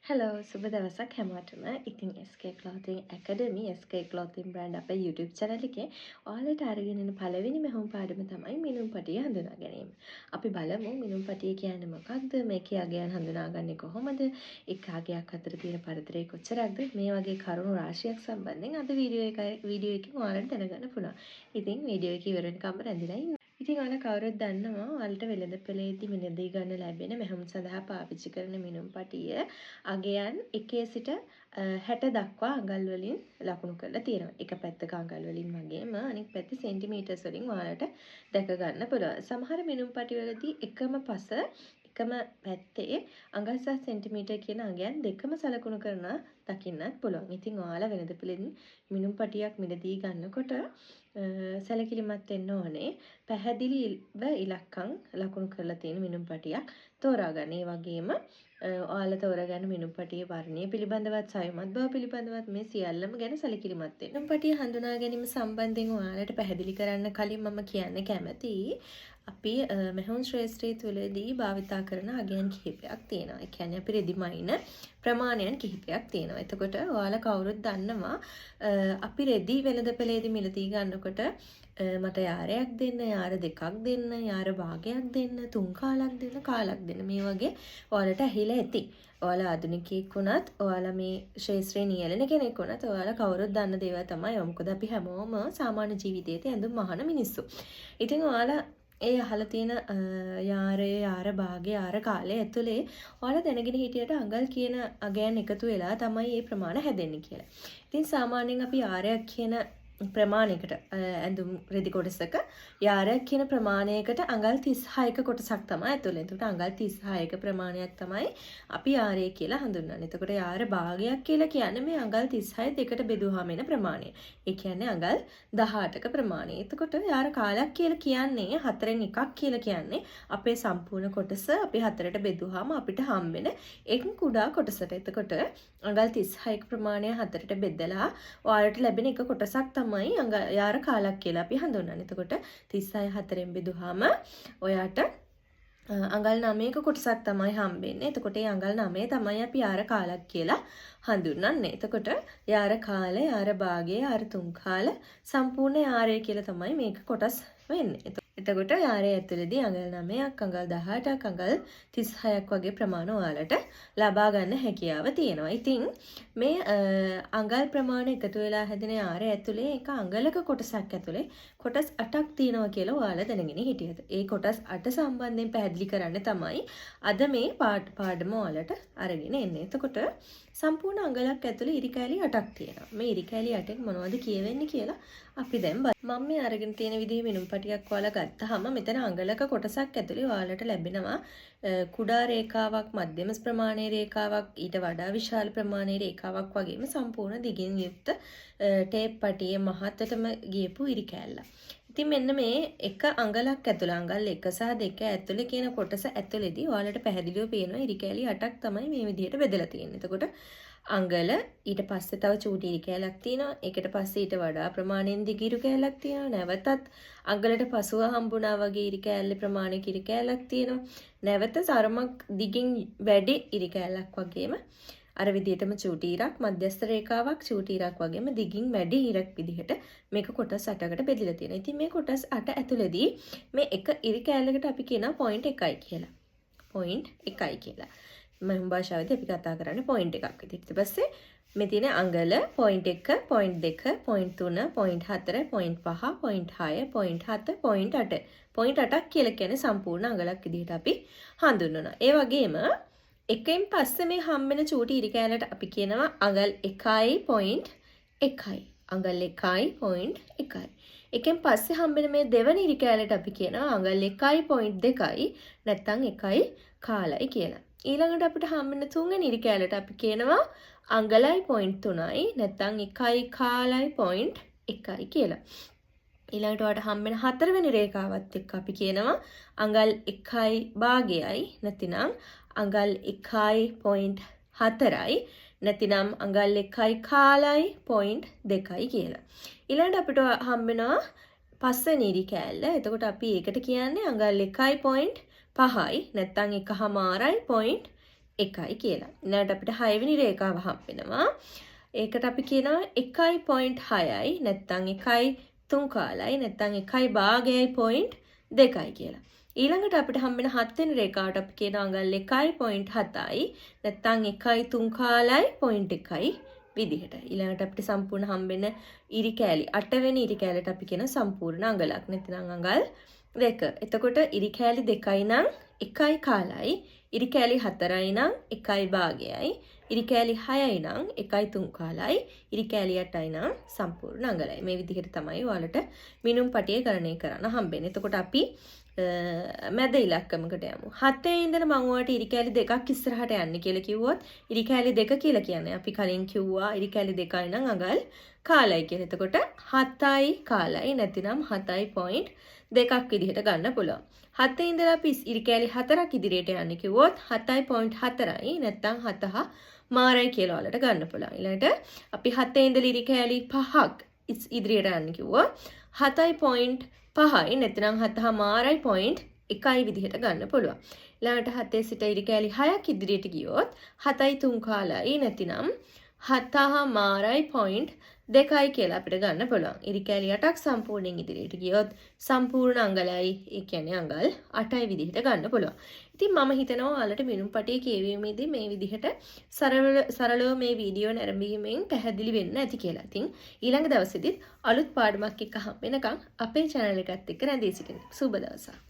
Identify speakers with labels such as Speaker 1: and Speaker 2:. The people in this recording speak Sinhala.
Speaker 1: හලෝ සුබ දවසක් හැමෝටම. ඉතින් SK Clothing Academy SK Clothing brand අපේ YouTube channel එකේ ඔයාලට අරගෙන එන පළවෙනි මෙහුම් පාඩම තමයි මිනුම් පටිය හඳුනා ගැනීම. අපි බලමු මිනුම් පටිය කියන්නේ මොකක්ද? මේකේ අගයන් හඳුනාගන්නේ කොහොමද? එක් අගයක් අතර තියෙන පරතරය කොච්චරක්ද? මේ වගේ කරුණු රාශියක් සම්බන්ධයෙන් අද වීඩියෝ එකකින් ඔයාලට දැනගන්න පුළුවන්. ඉතින් වීඩියෝ එක ඉවර වෙනකම් රැඳිලා ඉන්න. ඉතින් ඔයාලා කවුරුත් දන්නවා ඔයාලට වෙළඳපොලේදී මිලදී ගන්න ලැබෙන මෙහුම් සඳහා පාවිච්චි කරන මිනුම් පටිය අගයන් 1 සිට 60 දක්වා අඟල් වලින් ලකුණු කරලා තියෙනවා. එක පැත්තක අඟල් වලින් වගේම අනිත් පැත්තේ සෙන්ටිමීටර්ස් වලින් ඔයාලට දැක ගන්න පුළුවන්. සමහර මිනුම් පටි වලදී එකම පැත්තේ අඟල් සහ සෙන්ටිමීටර් කියන අගයන් දෙකම සලකුණු කරනවා දකින්නත් පුළුවන්. ඉතින් ඔයාලා වෙළඳපොලෙන් මිනුම් පටියක් මිලදී ගන්නකොට සැලකිලිමත් වෙන්න ඕනේ. පැහැදිලිව ඉලක්කම් ලකුණු කරලා තියෙන මිනුම් පටියක් තෝරා ගන්න. ඒ වගේම ඔයාලා තෝරාගන්න මිනුම් පටියේ වර්ණය පිළිබඳවත් සයමත් බව පිළිබඳවත් මේ සියල්ලම ගැන සැලකිලිමත් වෙන්න. මිනුම් පටිය හඳුනා ගැනීම සම්බන්ධයෙන් ඔයාලට පැහැදිලි කරන්න කලින් මම කියන්න කැමතියි. අපි මෙහුම් ශ්‍රේෂ්ඨය තුළදී භාවිතා කරන අගයන් කිහිපයක් තියෙනවා. ඒ කියන්නේ අපි රෙදිමයින ප්‍රමාණයන් කිහිපයක් තියෙනවා. එතකොට ඔයාලා කවුරුත් දන්නවා අපි රෙදි වෙළඳපොලේදී මිලදී ගන්නකොට මට යාරයක් දෙන්න, යාර දෙකක් දෙන්න, යාර භාගයක් දෙන්න, 3 කාලක් දෙන්න, කාලක් දෙන්න. මේ වගේ ඔයාලට ඇහිලා ඇති. ඔයාලා ආධුනිකයෙක් වුණත්, ඔයාලා මේ ශාස්ත්‍රයේ නියැලෙන කෙනෙක් වුණත්, ඔයාලා කවුරුත් දන්න දේවල් තමයි. මොකද අපි හැමෝම සාමාන්‍ය ජීවිතයේ ඇඳුම් මහන මිනිස්සු. ඉතින් ඔයාලා ඒ අහලා තියෙන යාර භාගය යාර කාලය ඇතුලේ ඔයාලා දැනගෙන හිටියට අඟල් කියන අගයන් එකතු වෙලා තමයි මේ ප්‍රමාණ හැදෙන්නේ කියලා. ඉතින් සාමාන්‍යයෙන් අපි යාරයක් කියන ප්‍රමාණයකට ඇඳුම් රෙදි කොටසක යාරයක් කියන ප්‍රමාණයකට අඟල් 36ක කොටසක් තමයි ඇතුළේ. එතකොට අඟල් 36ක ප්‍රමාණයක් තමයි අපි යාරය කියලා හඳුන්වන්නේ. එතකොට යාර භාගයක් කියලා කියන්නේ මේ අඟල් 36 දෙකට බෙදුවාම එන ප්‍රමාණය. ඒ කියන්නේ අඟල් 18ක ප්‍රමාණය. එතකොට යාර කාලයක් කියලා කියන්නේ 4න් එකක් කියලා කියන්නේ අපේ සම්පූර්ණ කොටස අපි 4ට බෙදුවාම අපිට හම්බෙන එක කුඩා කොටසට. එතකොට අඟල් 36ක ප්‍රමාණය 4ට බෙදලා ඔයාලට ලැබෙන එක කොටසක් තමයි යාර කාලක් කියලා අපි හඳුන්වන්නේ. එතකොට 36 4ෙන් බෙදුවාම ඔයාට අඟල් 9ක කොටසක් තමයි හම්බෙන්නේ. එතකොට මේ අඟල් 9 තමයි අපි යාර කාලක් කියලා හඳුන්වන්නේ. එතකොට යාර කාලය, යාර භාගය, යාර 3 කාල සම්පූර්ණ යාරය කියලා තමයි මේක කොටස් වෙන්නේ. එතකොට යාරය ඇතුළේදී අඟල් 9ක්, අඟල් 18ක්, අඟල් 36ක් වගේ ප්‍රමාණ ඔයාලට ලබා ගන්න හැකියාව තියෙනවා. ඉතින් මේ අඟල් ප්‍රමාණ එකතු වෙලා හැදෙන යාරය ඇතුලේ එක අඟලක කොටසක් ඇතුලේ කොටස් 8ක් තියෙනවා කියලා ඔයාලා දැනගෙන හිටියද? ඒ කොටස් 8 සම්බන්ධයෙන් පැහැදිලි කරන්න තමයි අද මේ පාඩම ඔයාලට අරගෙන එන්නේ. එතකොට සම්පූර්ණ අඟලක් ඇතුලේ ඉරි කෑලි 8ක් තියෙනවා. මේ ඉරි කෑලි 8න් මොනවද කියවෙන්නේ කියලා අපි දැන් මම මේ අරගෙන තියෙන විදිහේ මිනුම් පටියක් ඔයාලා ගත්තාම මෙතන අඟලක කොටසක් ඇතුලේ ඔයාලට ලැබෙනවා කුඩා රේඛාවක්, මධ්‍යම ප්‍රමාණයේ රේඛාවක්, ඊට වඩා විශාල ප්‍රමාණයේ රේඛාවක් වගේම සම්පූර්ණ දිගින් යුක්ත ටේප් පටියේ මහතටම ගියපු ඉරි කෑල්ල. ඉතින් මෙන්න මේ එක අඟලක් ඇතුළේ අඟල් 1 සහ 2 ඇතුළේ කියන කොටස ඇතුළේදී ඔයාලට පැහැදිලිව පේනවා ඉරි කෑලි 8ක් තමයි මේ විදිහට බෙදලා තියෙන්නේ. එතකොට අඟල ඊට පස්සේ තව චූටි ඉරි කෑල්ලක් තියෙනවා. ඒකට පස්සේ ඊට වඩා ප්‍රමාණයෙන් දිග ඉරි කෑල්ලක් තියෙනවා. නැවතත් අඟලට පසුව හම්බුණා වගේ ඉරි කෑල්ලේ ප්‍රමාණයක ඉරි කෑල්ලක් තියෙනවා. නැවත සරමක් දිගින් වැඩි ඉරි කෑල්ලක් වගේම අර විදිහටම චූටි ඉරක්, මධ්‍යස්ථ රේඛාවක්, චූටි ඉරක් වගේම දිගින් වැඩි ඉරක් විදිහට මේක කොටස් 8කට බෙදලා තියෙනවා. ඉතින් මේ කොටස් 8 ඇතුළේදී මේ එක ඉරි කෑල්ලකට අපි කියනවා point 1යි කියලා. point 1යි කියලා. මම භාෂාවෙදී අපි කතා කරන්නේ point එකක් විදිහට. ඊට පස්සේ මේ තියෙන අඟල point 1, point 2, point 3, point 4, point 5, point 6, point 7, point 8. point 8ක් කියලා කියන්නේ සම්පූර්ණ අඟලක් විදිහට අපි හඳුන්වනවා. ඒ වගේම එකෙන් පස්සේ මේ හම්බෙන චූටි ඉරි කෑල්ලට අපි කියනවා අඟල් 1යි point 1යි. අඟල් 1යි point 1යි. එකෙන් පස්සේ හම්බෙන මේ දෙවන ඉරි කෑල්ලට අපි කියනවා අඟල් 1යි point 2යි නැත්නම් 1යි කාලයි කියලා. ඊළඟට අපිට හම්බෙන තුන්වෙනි ඉරි කෑල්ලට අපි කියනවා අඟලයි point 3යි නැත්නම් 1යි කාලයි point 1යි කියලා. ඊළඟට ඔයාලට හම්බෙන හතරවෙනි රේඛාවත් එක්ක අපි කියනවා අඟල් 1යි භාගයයි නැතිනම් අඟල් 1යි point 4යි නැතිනම් අඟල් 1යි කාලයි point 2යි කියලා. ඊළඟට අපිට හම්බෙනවා පස්වෙනි ඉරි කෑල්ල. එතකොට අපි ඒකට කියන්නේ අඟල් 1යි point 5යි නැත්නම් 1/2යි point 1යි කියලා. ඊළඟට අපිට 6 වෙනි රේඛාව හම්බෙනවා. ඒකට අපි කියනවා 1.6යි නැත්නම් 1.3 කාලයි නැත්නම් 1 භාගයයි 0.2යි කියලා. ඊළඟට අපිට හම්බෙන 7 වෙනි රේඛාවට අපි කියනවා අඟල් 1.7යි නැත්නම් 1.3 කාලයි 0.1යි විදිහට. ඊළඟට අපිට සම්පූර්ණ හම්බෙන ඉරි කෑලි 8 වෙනි ඉරි කෑල්ලට අපි කියන සම්පූර්ණ අඟලක් නැත්නම් අඟල් 2. එතකොට ඉරි කෑලි 2යි නම් 1යි කාලයි, ඉරි කෑලි 4යි නම් 1යි භාගයයි, ඉරි කෑලි 6යි නම් 1.3 කාලයි, ඉරි කෑලි 8යි නම් සම්පූර්ණ අඟලයි. මේ විදිහට තමයි ඔයාලට මිනුම් පටිය ගණනය කරන්න හම්බෙන්නේ. එතකොට අපි මැද ඉලක්කමකට යමු. 7 ඉඳන් මම ඔයාලට ඉරි කෑලි 2ක් ඉස්සරහට යන්න කියලා කිව්වොත් ඉරි කෑලි 2 කියලා කියන්නේ අපි කලින් කිව්වා ඉරි කෑලි 2යි නම් අඟල් කාලයි කියලා. එතකොට 7යි කාලයි නැතිනම් 7.2ක් විදිහට ගන්න පුළුවන්. 7 ඉඳලා අපි ඉරි කෑලි 4ක් ඉදිරියට යන්න කිව්වොත් 7.4යි නැත්නම් 7 මාරයි කියලා ඔයාලට ගන්න පුළුවන්. ඊළඟට අපි 7 ඉඳලා ඉරි කෑලි 5ක් ඉදිරියට යන්න කිව්වොත් 7.5යි නැත්නම් 7 මාරයි 0.1යි විදිහට ගන්න පුළුවන්. ඊළඟට 7 සිට ඉරි කෑලි 6ක් ඉදිරියට ගියොත් 7.3 කාලයි නැතිනම් 7 මාරයි 0.2යි කියලා අපිට ගන්න පුළුවන්. ඉරි කෑලි 8ක් සම්පූර්ණයෙන් ඉදිරියට ගියොත් සම්පූර්ණ අඟලයි, ඒ කියන්නේ අඟල් 8යි විදිහට ගන්න පුළුවන්. ඉතින් මම හිතනවා ඔයාලට මිනුම් පටිය කියවීමේදී මේ විදිහට සරලව මේ වීඩියෝ නැරඹීමෙන් පැහැදිලි වෙන්න ඇති කියලා. ඉතින් ඊළඟ දවසේදීත් අලුත් පාඩමක් එක්ක හම් වෙනකන් අපේ channel එකත් එක්ක රැඳී සිටින්න. සුබ දවසක්.